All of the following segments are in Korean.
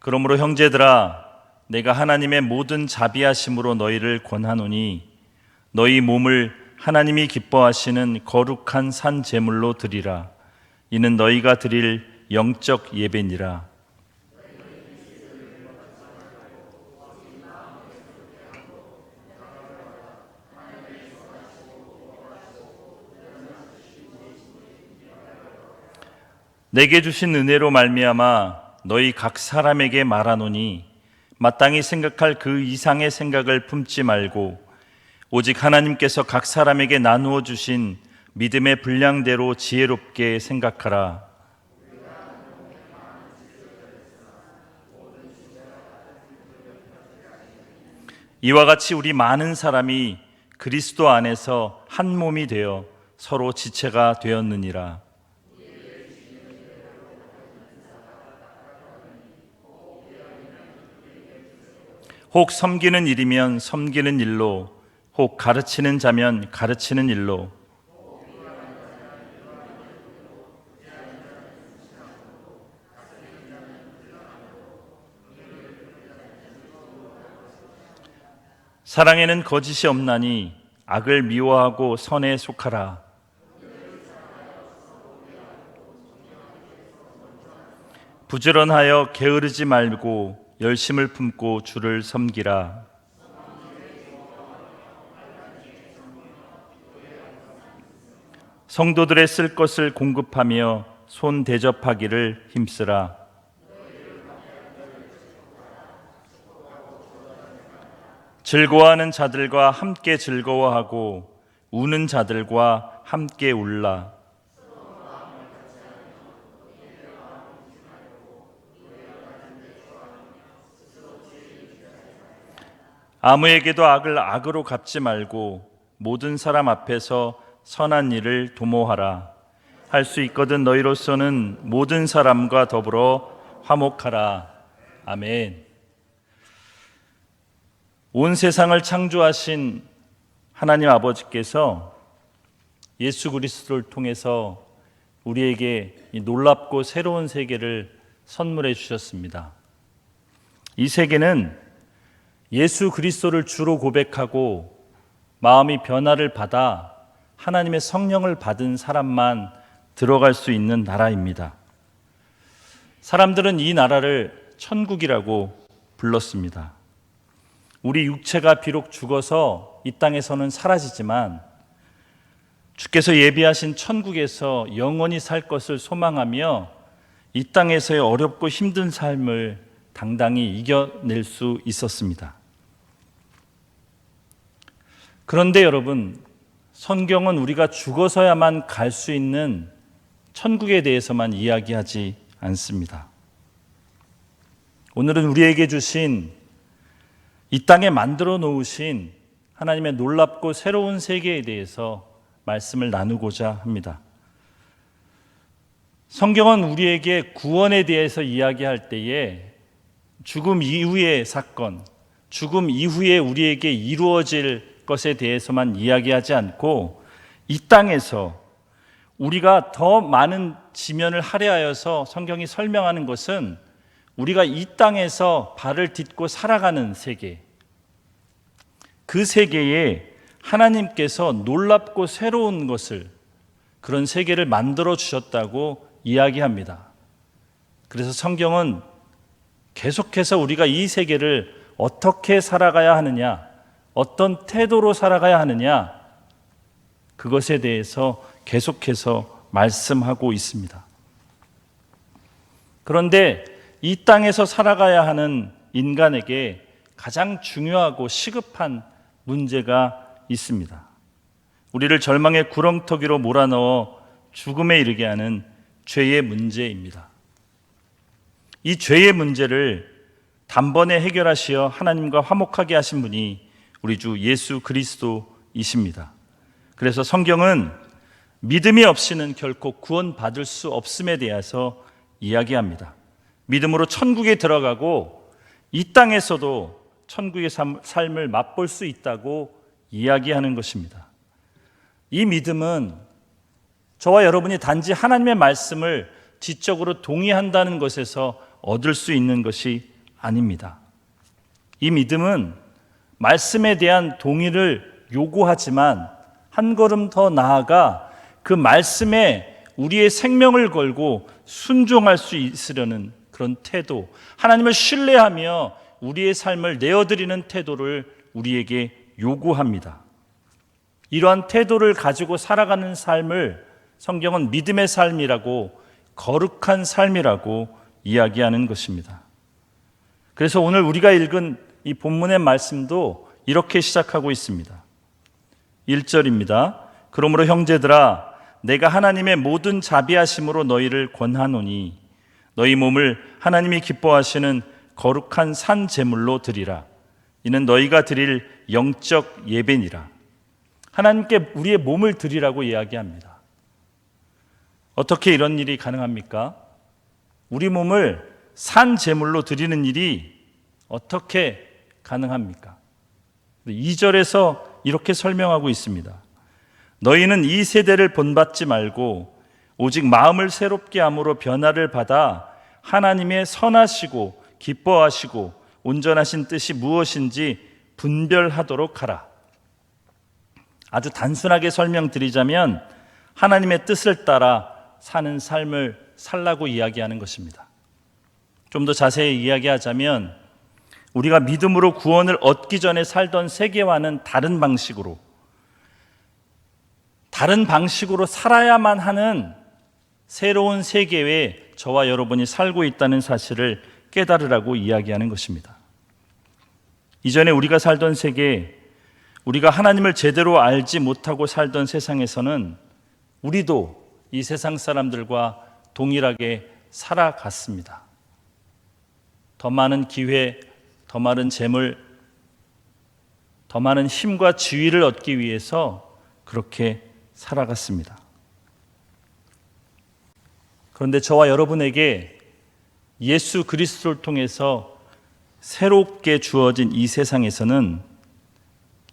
그러므로 형제들아, 내가 하나님의 모든 자비하심으로 너희를 권하노니 너희 몸을 하나님이 기뻐하시는 거룩한 산 제물로 드리라. 이는 너희가 드릴 영적 예배니라. 내게 주신 은혜로 말미암아 너희 각 사람에게 말하노니 마땅히 생각할 그 이상의 생각을 품지 말고 오직 하나님께서 각 사람에게 나누어 주신 믿음의 분량대로 지혜롭게 생각하라. 이와 같이 우리 많은 사람이 그리스도 안에서 한 몸이 되어 서로 지체가 되었느니라. 혹 섬기는 일이면 섬기는 일로, 혹 가르치는 자면 가르치는 일로, 사랑에는 거짓이 없나니 악을 미워하고 선에 속하라. 부지런하여 게으르지 말고 열심을 품고 주를 섬기라. 성도들의 쓸 것을 공급하며 손 대접하기를 힘쓰라. 즐거워하는 자들과 함께 즐거워하고 우는 자들과 함께 울라. 아무에게도 악을 악으로 갚지 말고 모든 사람 앞에서 선한 일을 도모하라. 할 수 있거든 너희로서는 모든 사람과 더불어 화목하라. 아멘. 온 세상을 창조하신 하나님 아버지께서 예수 그리스도를 통해서 우리에게 이 놀랍고 새로운 세계를 선물해 주셨습니다. 이 세계는 예수 그리스도를 주로 고백하고 마음이 변화를 받아 하나님의 성령을 받은 사람만 들어갈 수 있는 나라입니다. 사람들은 이 나라를 천국이라고 불렀습니다. 우리 육체가 비록 죽어서 이 땅에서는 사라지지만 주께서 예비하신 천국에서 영원히 살 것을 소망하며 이 땅에서의 어렵고 힘든 삶을 당당히 이겨낼 수 있었습니다. 그런데 여러분, 성경은 우리가 죽어서야만 갈 수 있는 천국에 대해서만 이야기하지 않습니다. 오늘은 우리에게 주신 이 땅에 만들어 놓으신 하나님의 놀랍고 새로운 세계에 대해서 말씀을 나누고자 합니다. 성경은 우리에게 구원에 대해서 이야기할 때에 죽음 이후의 사건, 죽음 이후에 우리에게 이루어질 것에 대해서만 이야기하지 않고 이 땅에서 우리가 더 많은 지면을 할애하여서 성경이 설명하는 것은 우리가 이 땅에서 발을 딛고 살아가는 세계, 그 세계에 하나님께서 놀랍고 새로운 것을, 그런 세계를 만들어 주셨다고 이야기합니다. 그래서 성경은 계속해서 우리가 이 세계를 어떻게 살아가야 하느냐, 어떤 태도로 살아가야 하느냐, 그것에 대해서 계속해서 말씀하고 있습니다. 그런데 이 땅에서 살아가야 하는 인간에게 가장 중요하고 시급한 문제가 있습니다. 우리를 절망의 구렁텅이로 몰아넣어 죽음에 이르게 하는 죄의 문제입니다. 이 죄의 문제를 단번에 해결하시어 하나님과 화목하게 하신 분이 우리 주 예수 그리스도이십니다. 그래서 성경은 믿음이 없이는 결코 구원받을 수 없음에 대해서 이야기합니다. 믿음으로 천국에 들어가고 이 땅에서도 천국의 삶을 맛볼 수 있다고 이야기하는 것입니다. 이 믿음은 저와 여러분이 단지 하나님의 말씀을 지적으로 동의한다는 것에서 얻을 수 있는 것이 아닙니다. 이 믿음은 말씀에 대한 동의를 요구하지만 한 걸음 더 나아가 그 말씀에 우리의 생명을 걸고 순종할 수 있으려는 그런 태도, 하나님을 신뢰하며 우리의 삶을 내어드리는 태도를 우리에게 요구합니다. 이러한 태도를 가지고 살아가는 삶을 성경은 믿음의 삶이라고, 거룩한 삶이라고 이야기하는 것입니다. 그래서 오늘 우리가 읽은 이 본문의 말씀도 이렇게 시작하고 있습니다. 1절입니다. 그러므로 형제들아, 내가 하나님의 모든 자비하심으로 너희를 권하노니 너희 몸을 하나님이 기뻐하시는 거룩한 산 제물로 드리라. 이는 너희가 드릴 영적 예배니라. 하나님께 우리의 몸을 드리라고 이야기합니다. 어떻게 이런 일이 가능합니까? 우리 몸을 산 제물로 드리는 일이 어떻게 가능합니까? 2절에서 이렇게 설명하고 있습니다. 너희는 이 세대를 본받지 말고 오직 마음을 새롭게 함으로 변화를 받아 하나님의 선하시고 기뻐하시고 온전하신 뜻이 무엇인지 분별하도록 하라. 아주 단순하게 설명드리자면 하나님의 뜻을 따라 사는 삶을 살라고 이야기하는 것입니다. 좀 더 자세히 이야기하자면 우리가 믿음으로 구원을 얻기 전에 살던 세계와는 다른 방식으로 살아야만 하는 새로운 세계에 저와 여러분이 살고 있다는 사실을 깨달으라고 이야기하는 것입니다. 이전에 우리가 살던 세계, 우리가 하나님을 제대로 알지 못하고 살던 세상에서는 우리도 이 세상 사람들과 동일하게 살아갔습니다. 더 많은 기회, 더 많은 재물, 더 많은 힘과 지위를 얻기 위해서 그렇게 살아갔습니다. 그런데 저와 여러분에게 예수 그리스도를 통해서 새롭게 주어진 이 세상에서는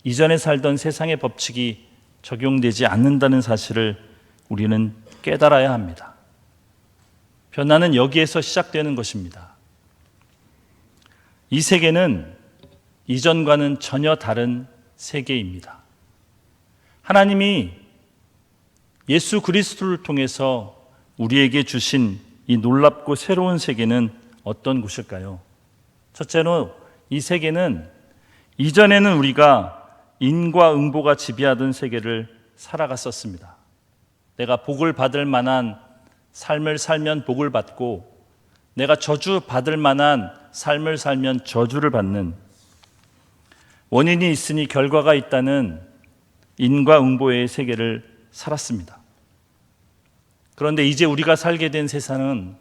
이전에 살던 세상의 법칙이 적용되지 않는다는 사실을 우리는 깨달아야 합니다. 변화는 여기에서 시작되는 것입니다. 이 세계는 이전과는 전혀 다른 세계입니다. 하나님이 예수 그리스도를 통해서 우리에게 주신 이 놀랍고 새로운 세계는 어떤 곳일까요? 첫째로 이 세계는 이전에는 우리가 인과응보가 지배하던 세계를 살아갔었습니다. 내가 복을 받을 만한 삶을 살면 복을 받고 내가 저주 받을 만한 삶을 살면 저주를 받는, 원인이 있으니 결과가 있다는 인과응보의 세계를 살았습니다. 그런데 이제 우리가 살게 된 세상은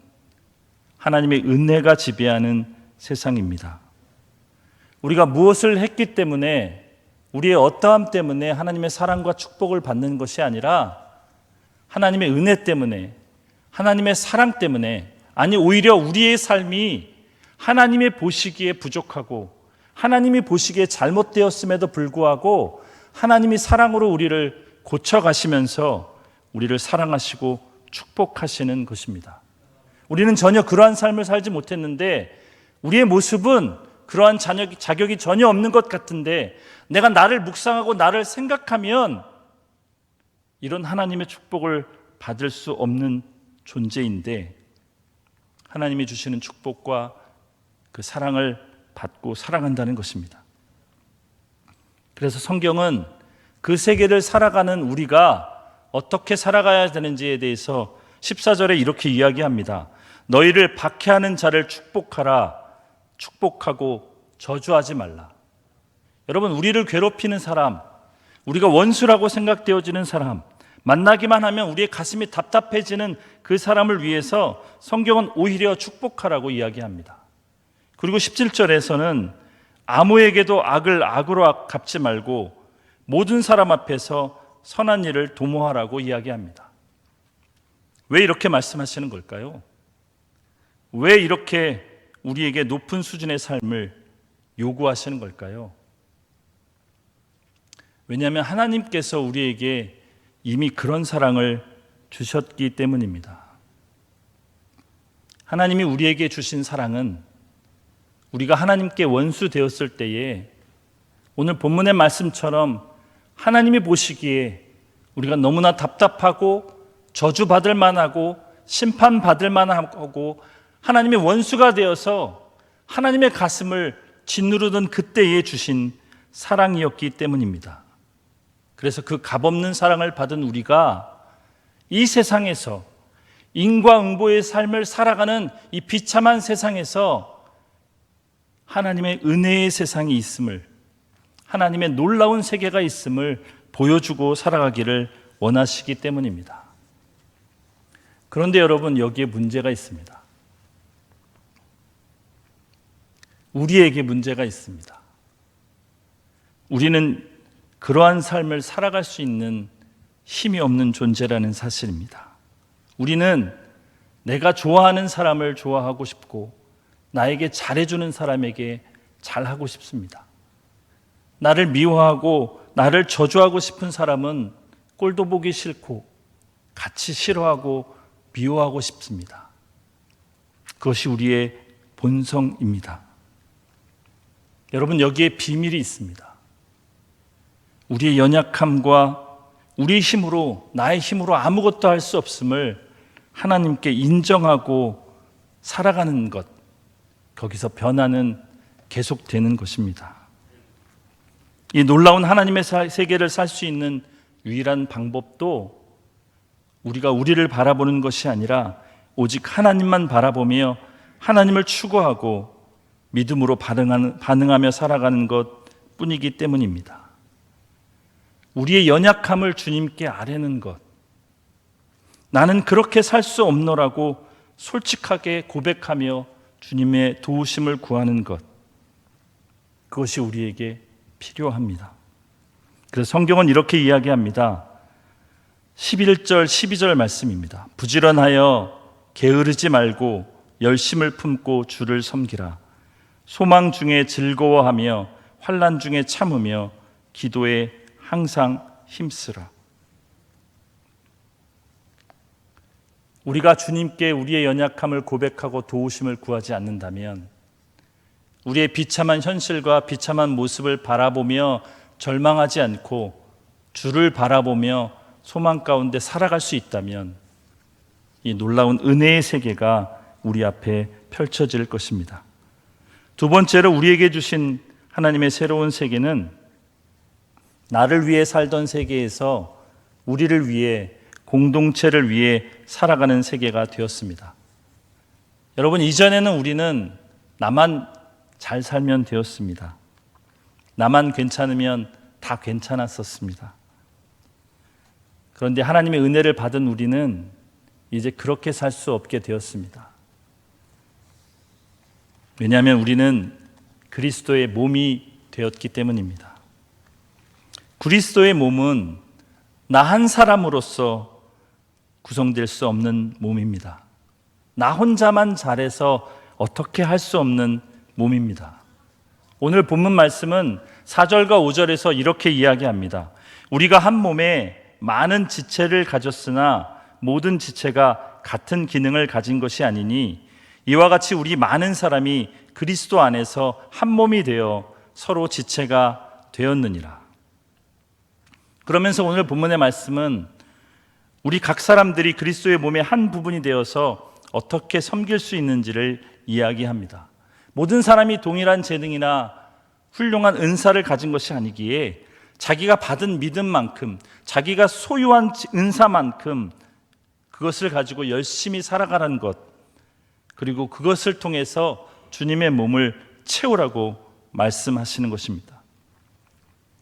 하나님의 은혜가 지배하는 세상입니다. 우리가 무엇을 했기 때문에, 우리의 어떠함 때문에 하나님의 사랑과 축복을 받는 것이 아니라 하나님의 은혜 때문에, 하나님의 사랑 때문에, 아니 오히려 우리의 삶이 하나님의 보시기에 부족하고 하나님이 보시기에 잘못되었음에도 불구하고 하나님이 사랑으로 우리를 고쳐가시면서 우리를 사랑하시고 축복하시는 것입니다. 우리는 전혀 그러한 삶을 살지 못했는데 우리의 모습은 그러한 자격이 전혀 없는 것 같은데, 내가 나를 묵상하고 나를 생각하면 이런 하나님의 축복을 받을 수 없는 존재인데 하나님이 주시는 축복과 그 사랑을 받고 살아간다는 것입니다. 그래서 성경은 그 세계를 살아가는 우리가 어떻게 살아가야 되는지에 대해서 14절에 이렇게 이야기합니다. 너희를 박해하는 자를 축복하라. 축복하고 저주하지 말라. 여러분, 우리를 괴롭히는 사람, 우리가 원수라고 생각되어지는 사람, 만나기만 하면 우리의 가슴이 답답해지는 그 사람을 위해서 성경은 오히려 축복하라고 이야기합니다. 그리고 17절에서는 아무에게도 악을 악으로 갚지 말고 모든 사람 앞에서 선한 일을 도모하라고 이야기합니다. 왜 이렇게 말씀하시는 걸까요? 왜 이렇게 우리에게 높은 수준의 삶을 요구하시는 걸까요? 왜냐하면 하나님께서 우리에게 이미 그런 사랑을 주셨기 때문입니다. 하나님이 우리에게 주신 사랑은 우리가 하나님께 원수 되었을 때에 오늘 본문의 말씀처럼 하나님이 보시기에 우리가 너무나 답답하고 저주받을 만하고 심판받을 만하고 하나님의 원수가 되어서 하나님의 가슴을 짓누르던 그때에 주신 사랑이었기 때문입니다. 그래서 그 값없는 사랑을 받은 우리가 이 세상에서 인과응보의 삶을 살아가는 이 비참한 세상에서 하나님의 은혜의 세상이 있음을, 하나님의 놀라운 세계가 있음을 보여주고 살아가기를 원하시기 때문입니다. 그런데 여러분, 여기에 문제가 있습니다. 우리에게 문제가 있습니다. 우리는 그러한 삶을 살아갈 수 있는 힘이 없는 존재라는 사실입니다. 우리는 내가 좋아하는 사람을 좋아하고 싶고 나에게 잘해주는 사람에게 잘하고 싶습니다. 나를 미워하고 나를 저주하고 싶은 사람은 꼴도 보기 싫고 같이 싫어하고 미워하고 싶습니다. 그것이 우리의 본성입니다. 여러분, 여기에 비밀이 있습니다. 우리의 연약함과 우리의 힘으로, 나의 힘으로 아무것도 할 수 없음을 하나님께 인정하고 살아가는 것, 거기서 변화는 계속되는 것입니다. 이 놀라운 하나님의 세계를 살 수 있는 유일한 방법도 우리가 우리를 바라보는 것이 아니라 오직 하나님만 바라보며 하나님을 추구하고 믿음으로 반응하며 살아가는 것 뿐이기 때문입니다. 우리의 연약함을 주님께 아뢰는 것, 나는 그렇게 살 수 없노라고 솔직하게 고백하며 주님의 도우심을 구하는 것, 그것이 우리에게 필요합니다. 그래서 성경은 이렇게 이야기합니다. 11절, 12절 말씀입니다. 부지런하여 게으르지 말고 열심을 품고 주를 섬기라. 소망 중에 즐거워하며 환난 중에 참으며 기도에 항상 힘쓰라. 우리가 주님께 우리의 연약함을 고백하고 도우심을 구하지 않는다면 우리의 비참한 현실과 비참한 모습을 바라보며 절망하지 않고 주를 바라보며 소망 가운데 살아갈 수 있다면 이 놀라운 은혜의 세계가 우리 앞에 펼쳐질 것입니다. 두 번째로 우리에게 주신 하나님의 새로운 세계는 나를 위해 살던 세계에서 우리를 위해, 공동체를 위해 살아가는 세계가 되었습니다. 여러분, 이전에는 우리는 나만 잘 살면 되었습니다. 나만 괜찮으면 다 괜찮았었습니다. 그런데 하나님의 은혜를 받은 우리는 이제 그렇게 살 수 없게 되었습니다. 왜냐하면 우리는 그리스도의 몸이 되었기 때문입니다. 그리스도의 몸은 나 한 사람으로서 구성될 수 없는 몸입니다. 나 혼자만 잘해서 어떻게 할 수 없는 몸입니다. 오늘 본문 말씀은 4절과 5절에서 이렇게 이야기합니다. 우리가 한 몸에 많은 지체를 가졌으나 모든 지체가 같은 기능을 가진 것이 아니니 이와 같이 우리 많은 사람이 그리스도 안에서 한 몸이 되어 서로 지체가 되었느니라. 그러면서 오늘 본문의 말씀은 우리 각 사람들이 그리스도의 몸의 한 부분이 되어서 어떻게 섬길 수 있는지를 이야기합니다. 모든 사람이 동일한 재능이나 훌륭한 은사를 가진 것이 아니기에 자기가 받은 믿음만큼, 자기가 소유한 은사만큼 그것을 가지고 열심히 살아가라는 것, 그리고 그것을 통해서 주님의 몸을 채우라고 말씀하시는 것입니다.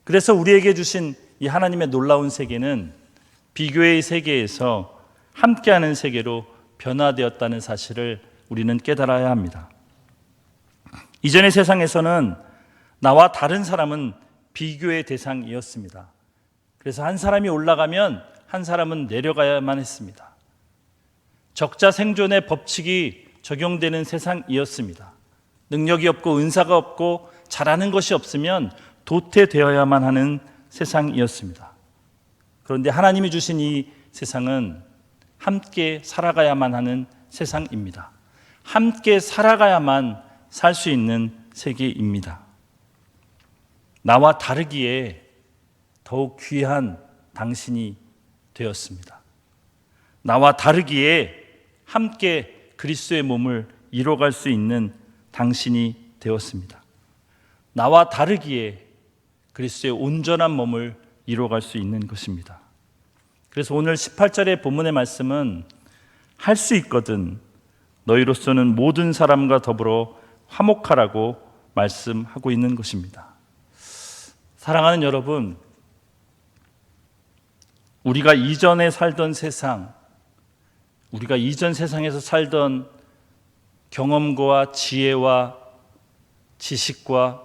그래서 우리에게 주신 이 하나님의 놀라운 세계는 비교의 세계에서 함께하는 세계로 변화되었다는 사실을 우리는 깨달아야 합니다. 이전의 세상에서는 나와 다른 사람은 비교의 대상이었습니다. 그래서 한 사람이 올라가면 한 사람은 내려가야만 했습니다. 적자 생존의 법칙이 적용되는 세상이었습니다. 능력이 없고 은사가 없고 잘하는 것이 없으면 도태되어야만 하는 세상이었습니다. 그런데 하나님이 주신 이 세상은 함께 살아가야만 하는 세상입니다. 함께 살아가야만 살 수 있는 세계입니다. 나와 다르기에 더욱 귀한 당신이 되었습니다. 나와 다르기에 함께 그리스도의 몸을 이뤄갈 수 있는 당신이 되었습니다. 나와 다르기에 그리스도의 온전한 몸을 이뤄갈 수 있는 것입니다. 그래서 오늘 18절의 본문의 말씀은 할 수 있거든 너희로서는 모든 사람과 더불어 화목하라고 말씀하고 있는 것입니다. 사랑하는 여러분, 우리가 이전에 살던 세상, 우리가 이전 세상에서 살던 경험과 지혜와 지식과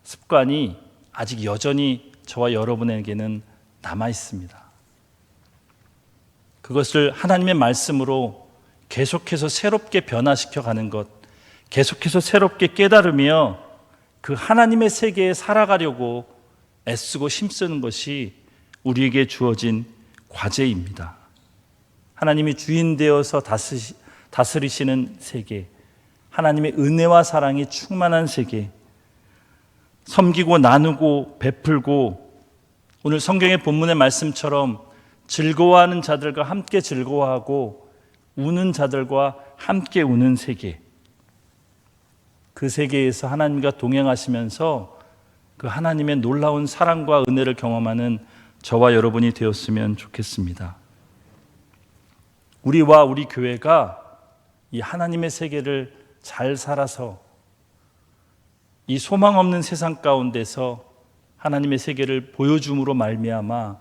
습관이 아직 여전히 저와 여러분에게는 남아 있습니다. 그것을 하나님의 말씀으로 계속해서 새롭게 변화시켜 가는 것, 계속해서 새롭게 깨달으며 그 하나님의 세계에 살아가려고 애쓰고 힘쓰는 것이 우리에게 주어진 과제입니다. 하나님이 주인 되어서 다스리시는 세계, 하나님의 은혜와 사랑이 충만한 세계, 섬기고 나누고 베풀고 오늘 성경의 본문의 말씀처럼 즐거워하는 자들과 함께 즐거워하고 우는 자들과 함께 우는 세계, 그 세계에서 하나님과 동행하시면서 그 하나님의 놀라운 사랑과 은혜를 경험하는 저와 여러분이 되었으면 좋겠습니다. 우리와 우리 교회가 이 하나님의 세계를 잘 살아서 이 소망 없는 세상 가운데서 하나님의 세계를 보여줌으로 말미암아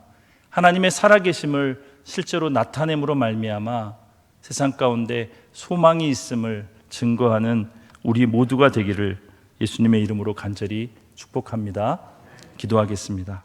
하나님의 살아계심을 실제로 나타냄으로 말미암아 세상 가운데 소망이 있음을 증거하는 우리 모두가 되기를 예수님의 이름으로 간절히 축복합니다. 기도하겠습니다.